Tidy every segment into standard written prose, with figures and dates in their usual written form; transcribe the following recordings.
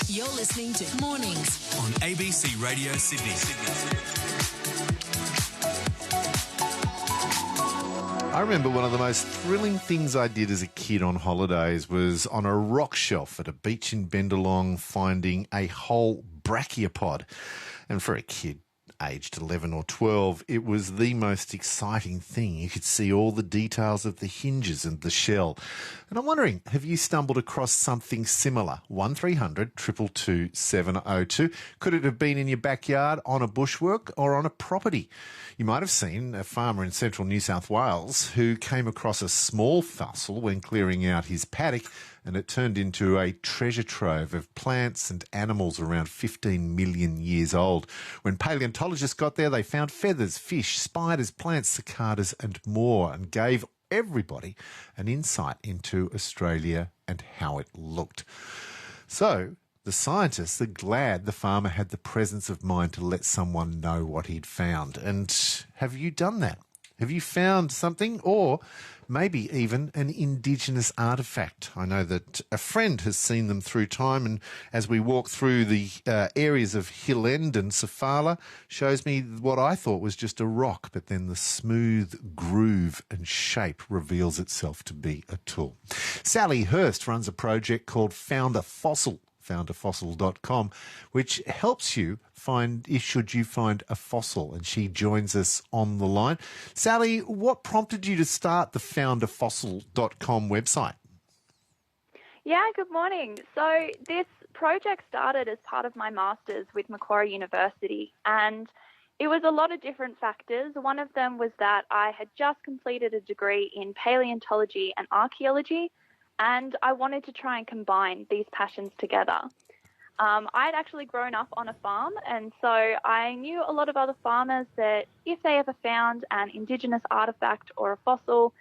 You're listening to Mornings on ABC Radio Sydney. I remember one of the most thrilling things I did as a kid on holidays was on a rock shelf at a beach in Bendalong finding a whole brachiopod. And for a kid aged 11 or 12, it was the most exciting thing. You could see all the details of the hinges and the shell. And I'm wondering, have you stumbled across something similar? 1300 222 702. Could it have been in your backyard, on a bushwork, or on a property? You might have seen a farmer in central New South Wales who came across a small fossil when clearing out his paddock, and it turned into a treasure trove of plants and animals around 15 million years old. When paleontologists got there, they found feathers, fish, spiders, plants, cicadas and more, and gave everybody an insight into Australia and how it looked. So the scientists are glad the farmer had the presence of mind to let someone know what he'd found. And have you done that? Have you found something, or maybe even an Indigenous artefact? I know that a friend has seen them through time, and as we walk through the areas of Hill End and Safala, shows me what I thought was just a rock, but then the smooth groove and shape reveals itself to be a tool. Sally Hurst runs a project called Found a Fossil, founderfossil.com, which helps you find, should you find a fossil, and she joins us on the line. Sally, what prompted you to start the founderfossil.com website? Yeah, good morning. So this project started as part of my master's with Macquarie University, and it was a lot of different factors. One of them was that I had just completed a degree in paleontology and archaeology, and I wanted to try and combine these passions together. I'd actually grown up on a farm, and so I knew a lot of other farmers that if they ever found an Indigenous artefact or a fossil,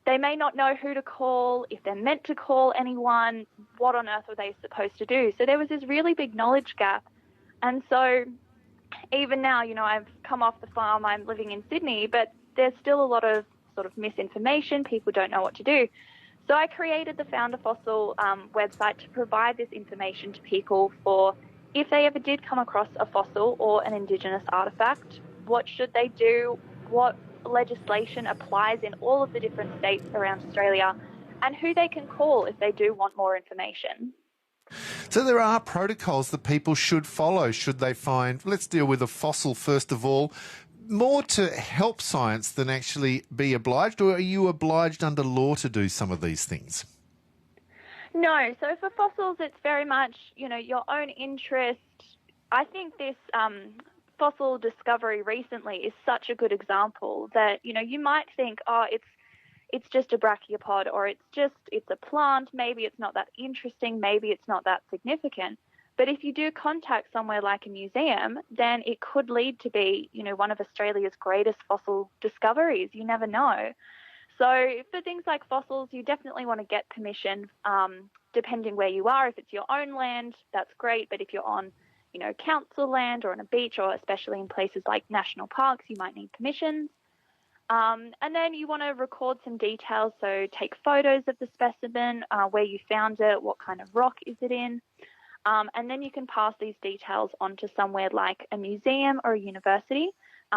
they may not know who to call, if they're meant to call anyone, what on earth were they supposed to do? So there was this really big knowledge gap. And so even now, you know, I've come off the farm, I'm living in Sydney, but there's still a lot of sort of misinformation. People don't know what to do. So I created the Found a Fossil website to provide this information to people for if they ever did come across a fossil or an Indigenous artefact, what should they do, what legislation applies in all of the different states around Australia, and who they can call if they do want more information. So there are protocols that people should follow should they find, let's deal with a fossil first of all, more to help science than actually be obliged, or are you obliged under law to do some of these things? No, so for fossils, it's very much, you know, your own interest. I think this fossil discovery recently is such a good example that, you know, you might think, oh, it's just a brachiopod, or it's a plant, maybe it's not that interesting, maybe it's not that significant. But if you do contact somewhere like a museum, then it could lead to be, you know, one of Australia's greatest fossil discoveries. You never know. So for things like fossils, you definitely want to get permission, depending where you are. If it's your own land, that's great. But if you're on, you know, council land or on a beach, or especially in places like national parks, you might need permissions. And then you want to record some details. So take photos of the specimen, where you found it, what kind of rock is it in. And then you can pass these details on to somewhere like a museum or a university,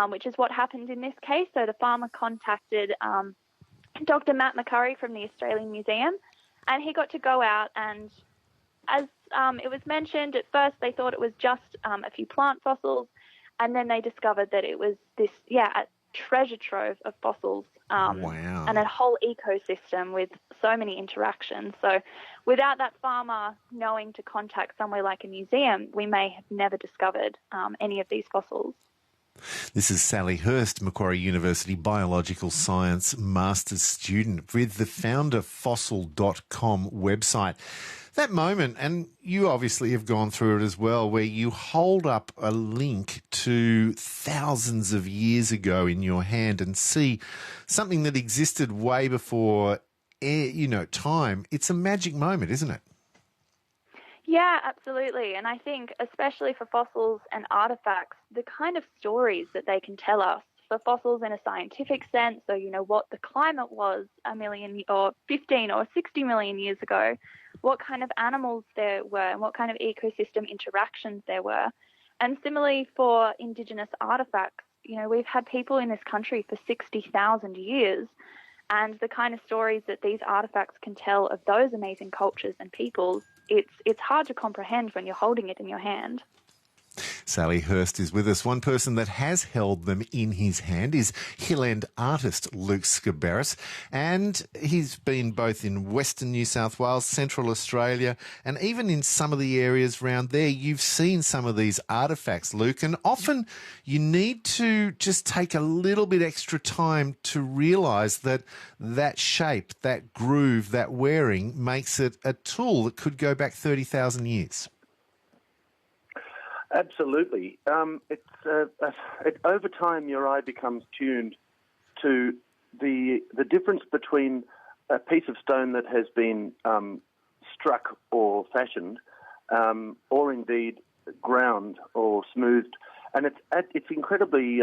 which is what happened in this case. So the farmer contacted Dr. Matt McCurry from the Australian Museum, and he got to go out, and as it was mentioned, at first they thought it was just a few plant fossils, and then they discovered that it was this, a treasure trove of fossils. Wow. And a whole ecosystem with so many interactions. So without that farmer knowing to contact somewhere like a museum, we may have never discovered any of these fossils. This is Sally Hurst, Macquarie University Biological Science Master's student with the founderfossil.com website. That moment, and you obviously have gone through it as well, where you hold up a link to thousands of years ago in your hand and see something that existed way before, time. It's a magic moment, isn't it? Yeah, absolutely. And I think especially for fossils and artefacts, the kind of stories that they can tell us for fossils in a scientific sense, so you know what the climate was a million or 15 or 60 million years ago, what kind of animals there were, and what kind of ecosystem interactions there were. And similarly for Indigenous artefacts, you know, we've had people in this country for 60,000 years, and the kind of stories that these artefacts can tell of those amazing cultures and peoples, it's hard to comprehend when you're holding it in your hand. Sally Hurst is with us. One person that has held them in his hand is hill-end artist Luke Sciberras, and he's been both in Western New South Wales, Central Australia, and even in some of the areas around there. You've seen some of these artefacts, Luke, and often you need to just take a little bit extra time to realise that that shape, that groove, that wearing makes it a tool that could go back 30,000 years. Absolutely. Over time, your eye becomes tuned to the difference between a piece of stone that has been struck or fashioned, or indeed ground or smoothed, and it's incredibly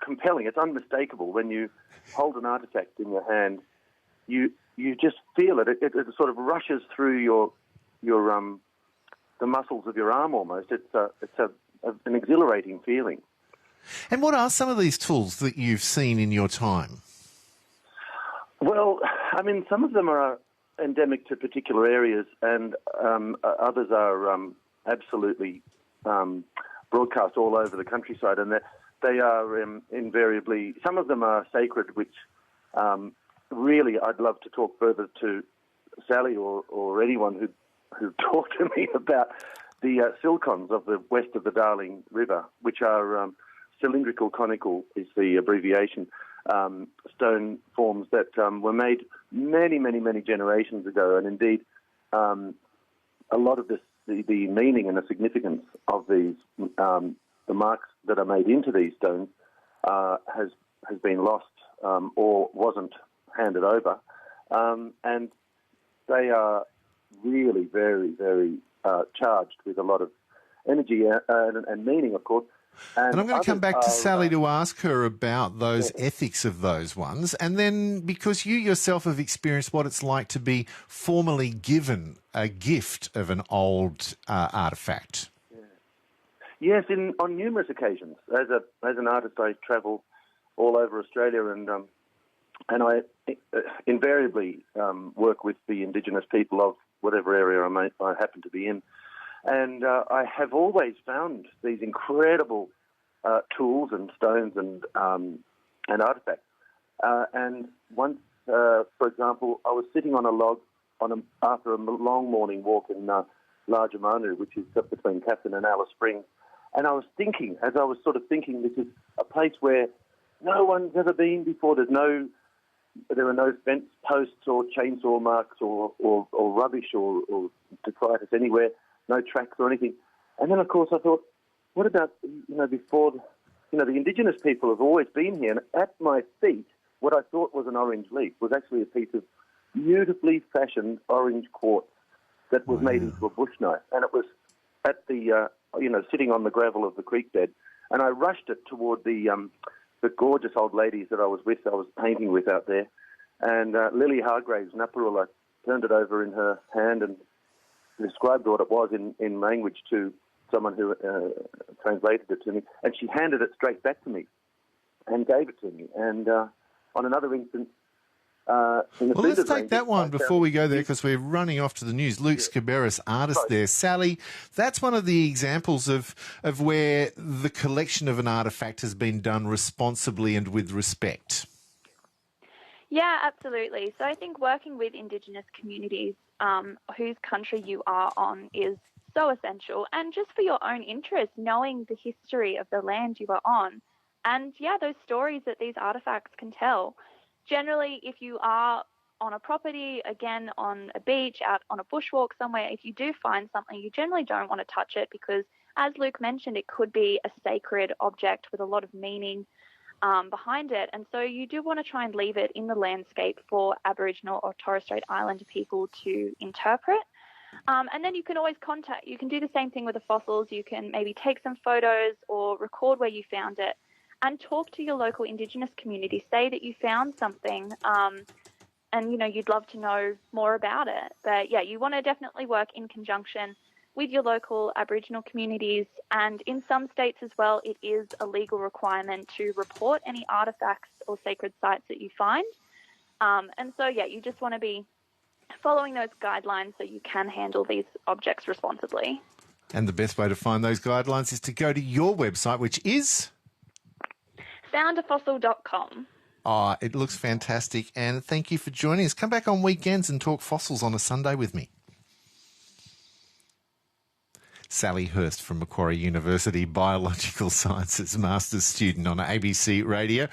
compelling. It's unmistakable when you hold an artefact in your hand. You just feel it. It sort of rushes through your the muscles of your arm almost. It's an exhilarating feeling. And what are some of these tools that you've seen in your time? Well, I mean, some of them are endemic to particular areas, and others are absolutely broadcast all over the countryside, and they are invariably, some of them are sacred, which really I'd love to talk further to Sally or anyone who talked to me about the silcons of the west of the Darling River, which are cylindrical conical is the abbreviation, stone forms that were made many, many, many generations ago. And indeed, a lot of the meaning and the significance of these, the marks that are made into these stones has been lost or wasn't handed over. And they are really very, very charged with a lot of energy and meaning, of course. And I'm going to come back to Sally to ask her about those ethics of those ones. And then, because you yourself have experienced what it's like to be formally given a gift of an old artefact. Yes, on numerous occasions. As an artist, I travel all over Australia, and I invariably work with the Indigenous people of whatever area I happen to be in. And I have always found these incredible tools and stones and artefacts. And once, for example, I was sitting on a log after a long morning walk in Large Manu, which is up between Katherine and Alice Springs. And I was thinking, as I was sort of thinking, this is a place where no one's ever been before. There are no fence posts or chainsaw marks or rubbish or detritus anywhere, no tracks or anything. And then, of course, I thought, what about, before, the Indigenous people have always been here. And at my feet, what I thought was an orange leaf was actually a piece of beautifully fashioned orange quartz that was made into a bush knife. And it was at the, sitting on the gravel of the creek bed. And I rushed it toward the gorgeous old ladies that I was painting with out there. And Lily Hargrave's Napurula turned it over in her hand and described what it was in language to someone who translated it to me. And she handed it straight back to me and gave it to me. And on another instance, let's take that one before we go there, because we're running off to the news. Luke Sciberras, artist there. Sally, that's one of the examples of where the collection of an artefact has been done responsibly and with respect. Yeah, absolutely. So I think working with Indigenous communities whose country you are on is so essential, and just for your own interest, knowing the history of the land you are on, and those stories that these artefacts can tell. Generally, if you are on a property, again, on a beach, out on a bushwalk somewhere, if you do find something, you generally don't want to touch it because, as Luke mentioned, it could be a sacred object with a lot of meaning behind it. And so you do want to try and leave it in the landscape for Aboriginal or Torres Strait Islander people to interpret. And then you can always you can do the same thing with the fossils. You can maybe take some photos or record where you found it. and talk to your local Indigenous community. Say that you found something and, you'd love to know more about it. But, yeah, you want to definitely work in conjunction with your local Aboriginal communities. And in some states as well, it is a legal requirement to report any artefacts or sacred sites that you find. And so, yeah, you just want to be following those guidelines so you can handle these objects responsibly. And the best way to find those guidelines is to go to your website, which is? Foundafossil.com. Oh, it looks fantastic. And thank you for joining us. Come back on weekends and talk fossils on a Sunday with me. Sally Hurst from Macquarie University, Biological Sciences Master's student on ABC Radio.